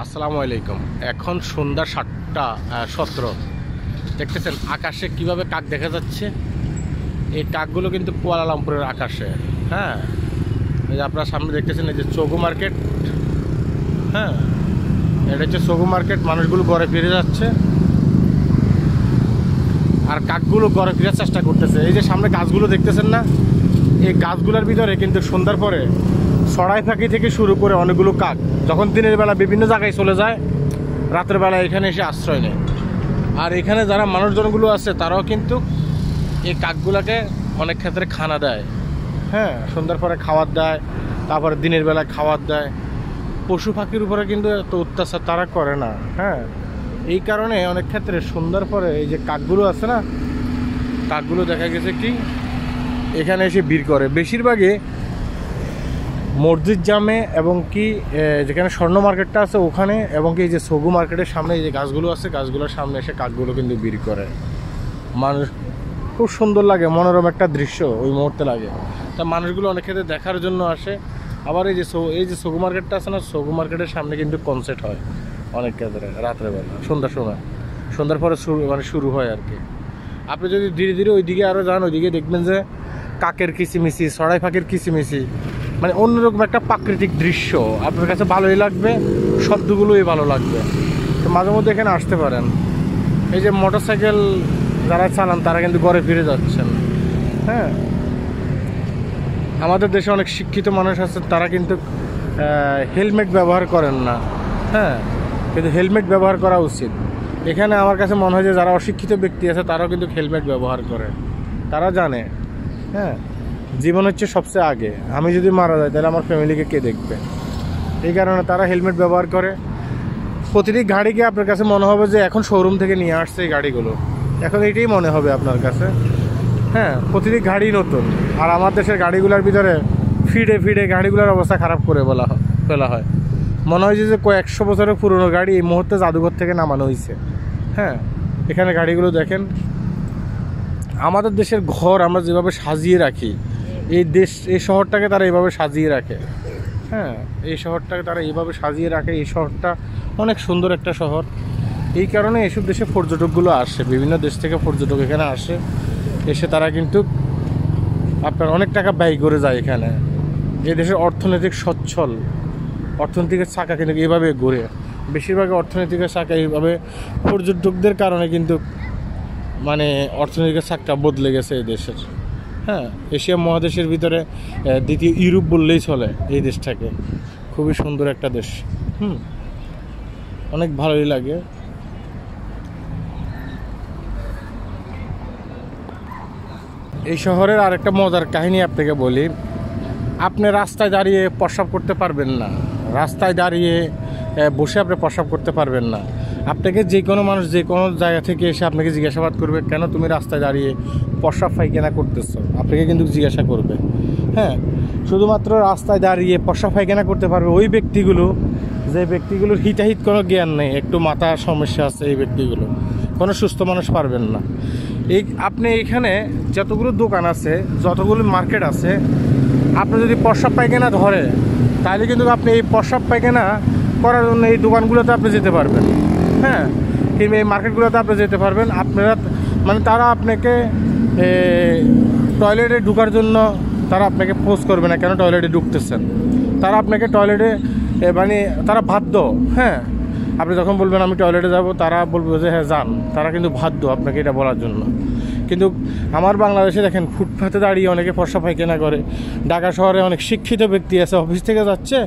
আসসালামু আলাইকুম। এখন সন্ধ্যা 7:17 দেখতেছেন আকাশে কিভাবে কাক দেখা যাচ্ছে। এই কাকগুলো কিন্তু কুয়ালালামপুরের আকাশে। হ্যাঁ, এই যে আপনার সামনে দেখতেছেন এই যে চৌগু মার্কেট। হ্যাঁ, এটা হচ্ছে চৌগু মার্কেট। মানুষগুলো ঘরে ফিরে যাচ্ছে আর কাকগুলো ঘরে ফেরার চেষ্টা করতেছে। এই যে সামনে গাছগুলো দেখতেছেন না, এই গাছগুলোর ভিতরে কিন্তু সন্ধ্যার পরে সরাই পাখি থেকে শুরু করে অনেকগুলো কাক যখন দিনের বেলা বিভিন্ন জায়গায় চলে যায়, রাতের বেলা এখানে এসে আশ্রয় নেয়। আর এখানে যারা মানুষজনগুলো আছে তারাও কিন্তু এই কাকগুলোকে অনেক ক্ষেত্রে খানা দেয়। হ্যাঁ, সন্ধ্যার পরে খাবার দেয়, তারপরে দিনের বেলা খাবার দেয়। পশু পাখির উপরে কিন্তু এত অত্যাচার তারা করে না। হ্যাঁ, এই কারণে অনেক ক্ষেত্রে সন্ধ্যার পরে এই যে কাকগুলো আছে না, কাকগুলো দেখা গেছে কি এখানে এসে ভিড় করে। বেশিরভাগই মসজিদ জামে এবং কি যেখানে স্বর্ণ মার্কেটটা আছে ওখানে, এবং কি এই যে সগু মার্কেটের সামনে এই যে গাছগুলো আছে, গাছগুলোর সামনে এসে কাকগুলো কিন্তু ভিড় করে। মানুষ খুব সুন্দর লাগে, মনোরম একটা দৃশ্য ওই মুহূর্তে লাগে। তা মানুষগুলো অনেক ক্ষেত্রে দেখার জন্য আসে। আবার এই যে সগু মার্কেটটা আছে না, সগু মার্কেটের সামনে কিন্তু কনসার্ট হয় অনেক ক্ষেত্রে রাত্রেবেলা, সন্ধ্যার সময়, সন্ধ্যার পরে শুরু হয় আর কি। আপনি যদি ধীরে ধীরে ওইদিকে আরও যান, ওইদিকে দেখবেন যে কাকের কিচিমিচি, সরাই পাখির কিচিমিচি, মানে অন্যরকম একটা প্রাকৃতিক দৃশ্য। আপনার কাছে ভালোই লাগবে, শব্দগুলোই ভালো লাগবে। তো মাঝে মধ্যে এখানে আসতে পারেন। এই যে মোটরসাইকেল যারা চালান তারা কিন্তু ঘরে ফিরে যাচ্ছেন। হ্যাঁ, আমাদের দেশে অনেক শিক্ষিত মানুষ আছে, তারা কিন্তু হেলমেট ব্যবহার করেন না। হ্যাঁ, কিন্তু হেলমেট ব্যবহার করা উচিত। এখানে আমার কাছে মনে হয় যে যারা অশিক্ষিত ব্যক্তি আছে তারাও কিন্তু হেলমেট ব্যবহার করে। তারা জানে, হ্যাঁ, জীবন হচ্ছে সবচেয়ে আগে। আমি যদি মারা যাই তাহলে আমার ফ্যামিলিকে কে দেখবে? এই কারণে তারা হেলমেট ব্যবহার করে। প্রতিটি গাড়িকে আপনার কাছে মনে হবে যে এখন শোরুম থেকে নিয়ে আসছে এই গাড়িগুলো, এখন এইটাই মনে হবে আপনার কাছে। হ্যাঁ, প্রতিটি গাড়ি নতুন। আর আমার দেশের গাড়িগুলোর ভিতরে ফিডে ফিডে গাড়িগুলোর অবস্থা খারাপ করে ফেলা হয়। মনে হয় যে কয়েকশো বছরের পুরনো গাড়ি এই মুহূর্তে জাদুঘর থেকে নামানো হয়েছে। হ্যাঁ, এখানে গাড়িগুলো দেখেন। আমাদের দেশের ঘর আমরা যেভাবে সাজিয়ে রাখি, এই শহরটাকে তারা এইভাবে সাজিয়ে রাখে। হ্যাঁ, এই শহরটাকে তারা এইভাবে সাজিয়ে রাখে। এই শহরটা অনেক সুন্দর একটা শহর। এই কারণে এইসব দেশে পর্যটকগুলো আসে, বিভিন্ন দেশ থেকে পর্যটক এখানে আসে। এসে তারা কিন্তু আপনার অনেক টাকা ব্যয় করে যায় এখানে। এই দেশের অর্থনৈতিক সচ্ছল, অর্থনৈতিকের চাকা কিন্তু এইভাবে ঘুরে। বেশিরভাগ অর্থনৈতিকের চাকা এইভাবে পর্যটকদের কারণে কিন্তু মানে অর্থনৈতিক চাকা বদলে গেছে এই দেশের। হ্যাঁ, এশিয়া মহাদেশের ভিতরে দ্বিতীয় ইউরোপ বললেই চলে এই দেশটাকে। খুবই সুন্দর একটা দেশ। অনেক ভালোই লাগে। এই শহরের আরেকটা মজার কাহিনী আপনাকে বলি। আপনি রাস্তায় দাঁড়িয়ে প্রস্রাব করতে পারবেন না, রাস্তায় দাঁড়িয়ে বসে আপনি প্রস্রাব করতে পারবেন না। আপনাকে যে কোনো মানুষ যে কোনো জায়গা থেকে এসে আপনাকে জিজ্ঞাসাবাদ করবে, কেন তুমি রাস্তায় দাঁড়িয়ে প্রস্রাব পায়খানা করতেছো, আপনাকে কিন্তু জিজ্ঞাসা করবে। হ্যাঁ, শুধুমাত্র রাস্তায় দাঁড়িয়ে প্রস্রাব পায়খানা করতে পারবে ওই ব্যক্তিগুলো, যে ব্যক্তিগুলোর হিতাহিত কোনো জ্ঞান নেই, একটু মাথার সমস্যা আছে। এই ব্যক্তিগুলো, কোনো সুস্থ মানুষ পারবেন না। আপনি এখানে যতগুলো দোকান আছে, যতগুলো মার্কেট আছে, আপনি যদি প্রস্রাব পায়খানা ধরে তাহলে কিন্তু আপনি এই প্রস্রাব পায়খানা করার জন্য এই দোকানগুলোতে আপনি যেতে পারবেন। হ্যাঁ, কিংবা এই মার্কেটগুলোতে আপনি যেতে পারবেন। আপনারা মানে তারা আপনাকে টয়লেটে ঢোকার জন্য তারা আপনাকে ফোর্স করবে না, কেন টয়লেটে ঢুকতেছেন। তারা আপনাকে টয়লেটে মানে তারা বাধ্য। হ্যাঁ, আপনি যখন বলবেন আমি টয়লেটে যাব, তারা বলবে যে হ্যাঁ যান। তারা কিন্তু বাধ্য আপনাকে এটা বলার জন্য। কিন্তু আমার বাংলাদেশে দেখেন ফুটপাতে দাঁড়িয়ে অনেকে প্রস্রাব পায়খানা করে। ঢাকা শহরে অনেক শিক্ষিত ব্যক্তি আছে, অফিস থেকে যাচ্ছে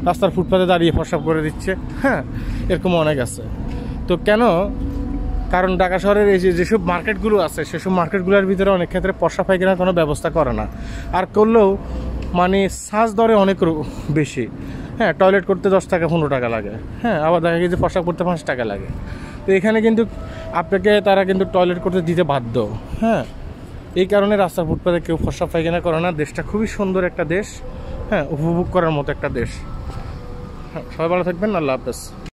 রাস্তার ফুটপাতে দাঁড়িয়ে প্রস্রাব করে দিচ্ছে। হ্যাঁ, এরকম অনেক আছে। তো কেন? কারণ ঢাকা শহরের এই যেসব মার্কেটগুলো আছে, সেসব মার্কেটগুলোর ভিতরে অনেক ক্ষেত্রে প্রস্রাব পায়খানার কোনো ব্যবস্থা করে না। আর করলেও মানে সাজ দরে অনেক বেশি। হ্যাঁ, টয়লেট করতে 10 টাকা 15 টাকা লাগে। হ্যাঁ, আবার দেখা গেছে প্রস্রাব করতে 5 টাকা লাগে। তো এখানে কিন্তু আপনাকে তারা কিন্তু টয়লেট করতে দিতে বাধ্য। হ্যাঁ, এই কারণে রাস্তা ফুটপাতে কেউ প্রস্রাব পায়খানা করে না। দেশটা খুবই সুন্দর একটা দেশ। হ্যাঁ, উপভোগ করার মতো একটা দেশ। হ্যাঁ, সবাই ভালো থাকবেন। আল্লাহ হাফেজ।